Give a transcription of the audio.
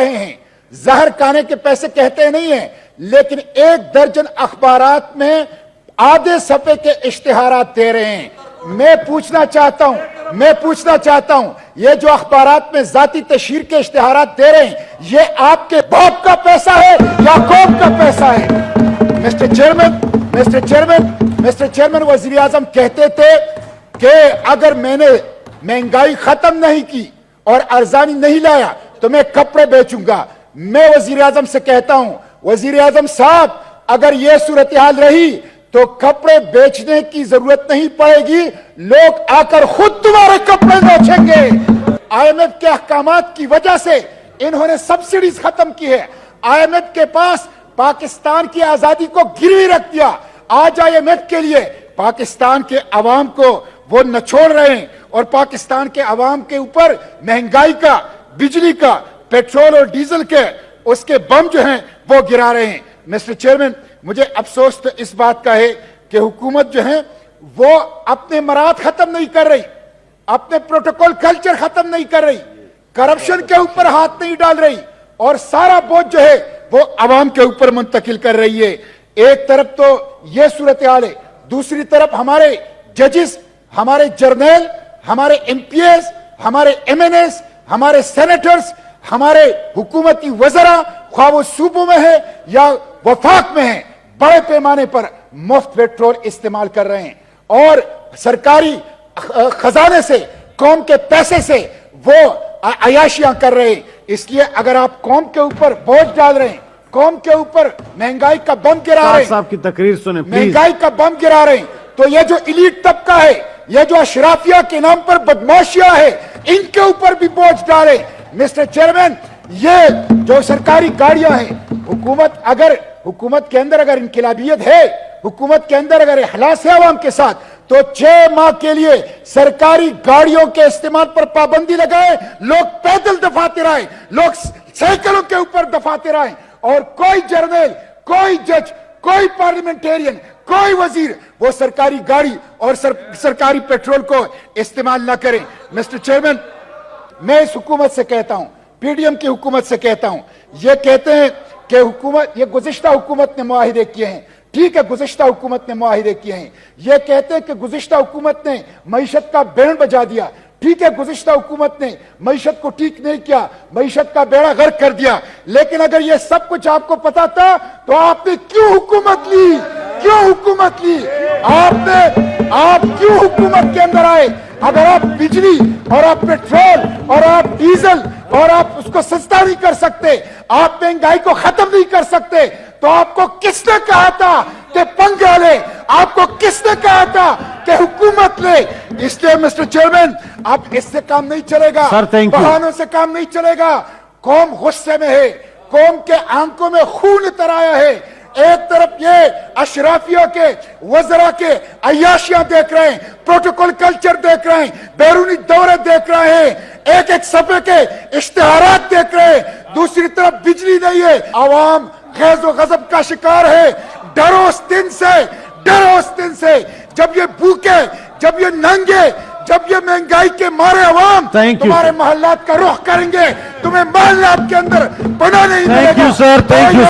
رہے ہیں, زہر کھانے کے پیسے کہتے نہیں ہیں, لیکن 1 درجن اخبارات میں آدھے صفحے کے اشتہارات دے رہے ہیں. میں پوچھنا چاہتا ہوں یہ جو اخبارات میں ذاتی تشہیر کے اشتہارات دے رہے ہیں, یہ آپ کے باپ کا پیسہ ہے یا قوم کا پیسہ ہے؟ مسٹر چیئرمین, وزیر اعظم کہتے تھے کہ اگر میں نے مہنگائی ختم نہیں کی اور ارزانی نہیں لایا تو میں کپڑے بیچوں گا. میں وزیر اعظم سے کہتا ہوں, وزیر اعظم صاحب, اگر یہ صورتحال رہی تو کپڑے بیچنے کی ضرورت نہیں پڑے گی, لوگ آ کر خود تمہارے کپڑے بیچیں گے. آئی ایم ایف کے احکامات کی وجہ سے انہوں نے سبسڈیز ختم کی ہے. آئی ایم ایف کے پاس پاکستان کی آزادی کو گروی رکھ دیا. آج آئی ایم ایف کے لیے پاکستان کے عوام کو وہ نچوڑ رہے ہیں اور پاکستان کے عوام کے اوپر مہنگائی کا, بجلی کا, پیٹرول اور ڈیزل کے اس کے بم جو ہیں وہ گرا رہے ہیں. مسٹر چیئرمین, مجھے افسوس تو اس بات کا ہے کہ حکومت جو ہے وہ اپنے مراد ختم نہیں کر رہی, اپنے پروٹوکول کلچر ختم نہیں کر رہی, کرپشن کے اوپر ہاتھ نہیں ڈال رہی, اور سارا بوجھ جو ہے وہ عوام کے اوپر منتقل کر رہی ہے. ایک طرف تو یہ صورتحال ہے, دوسری طرف ہمارے ججز, ہمارے جرنیل, ہمارے ایم پی ایز, ہمارے ایم این ایز, ہمارے سینیٹرز, ہمارے حکومتی وزراء, خواہ وہ صوبوں میں ہے یا وفاق میں ہیں, بڑے پیمانے پر مفت پیٹرول استعمال کر رہے ہیں اور سرکاری خزانے سے, قوم کے پیسے سے وہ عیاشیاں کر رہے ہیں. اس لیے اگر آپ قوم کے اوپر بوجھ ڈال رہے ہیں, قوم کے اوپر مہنگائی کا بم گرا رہے ہیں, صاحب کی تقریر سنیں مہنگائی کا بم گرا رہے ہیں, تو یہ جو ایلیٹ طبقہ ہے, یہ جو اشرافیہ کے نام پر بدماشیاں ہے, ان کے اوپر بھی بوجھ ڈالے. مسٹر چیئرمین, یہ جو سرکاری گاڑیاں ہیں, حکومت کے اندر اگر انقلابیت ہے, حکومت کے اندر اگر اخلاص ہے عوام کے ساتھ, تو 6 ماہ کے لیے سرکاری گاڑیوں کے استعمال پر پابندی لگائے, لوگ پیدل دفاتر آئے, لوگ سائیکلوں کے اوپر دفاتر آئے, اور کوئی جرنیل, کوئی جج, کوئی پارلیمنٹیرین, کوئی وزیر وہ سرکاری گاڑی اور سرکاری پیٹرول کو استعمال نہ کریں. مسٹر چیئرمین, میں اس حکومت سے کہتا ہوں, پی ڈی ایم کی حکومت سے کہتا ہوں, یہ کہتے ہیں کہ یہ گزشتہ حکومت نے معاہدے کیے ہیں. ٹھیک ہے, گزشتہ حکومت نے معاہدے کیے ہیں. یہ کہتے ہیں کہ گزشتہ حکومت نے معیشت کا بینڈ بجا دیا. ٹھیک ہے, گزشتہ حکومت نے معیشت کو ٹھیک نہیں کیا, معیشت کا بیڑا غرق کر دیا. لیکن اگر یہ سب کچھ آپ کو پتا تھا تو آپ نے کیوں حکومت لی؟ آپ کیوں حکومت کے اندر آئے؟ اگر آپ بجلی اور آپ پیٹرول اور آپ ڈیزل اور آپ اس کو سستا نہیں کر سکتے, آپ مہنگائی کو ختم نہیں کر سکتے, تو آپ کو کس نے کہا تھا کہ پنگا لے؟ آپ کو کس نے کہا تھا کہ حکومت لے؟ اس لیے مسٹر چیئرمین, اب اس سے کام نہیں چلے گا, بہانوں سے کام نہیں چلے گا. قوم غصے میں ہے, قوم کے آنکھوں میں خون اتر آیا ہے. ایک طرف یہ اشرافیہ کے, وزراء کے عیاشیاں دیکھ رہے ہیں, پروٹوکول کلچر دیکھ رہے ہیں, بیرونی دورے دیکھ رہے ہیں, ایک ایک صفحے کے اشتہارات دیکھ رہے ہیں. دوسری طرف بجلی نہیں ہے, عوام غیظ و غضب کا شکار ہے. ڈرو اس دن سے جب یہ بھوکے, جب یہ ننگے, جب یہ مہنگائی کے مارے عوام تمہارے محلات کا رخ کریں گے, تمہیں محلات کے اندر بنا نہیں ملے گا.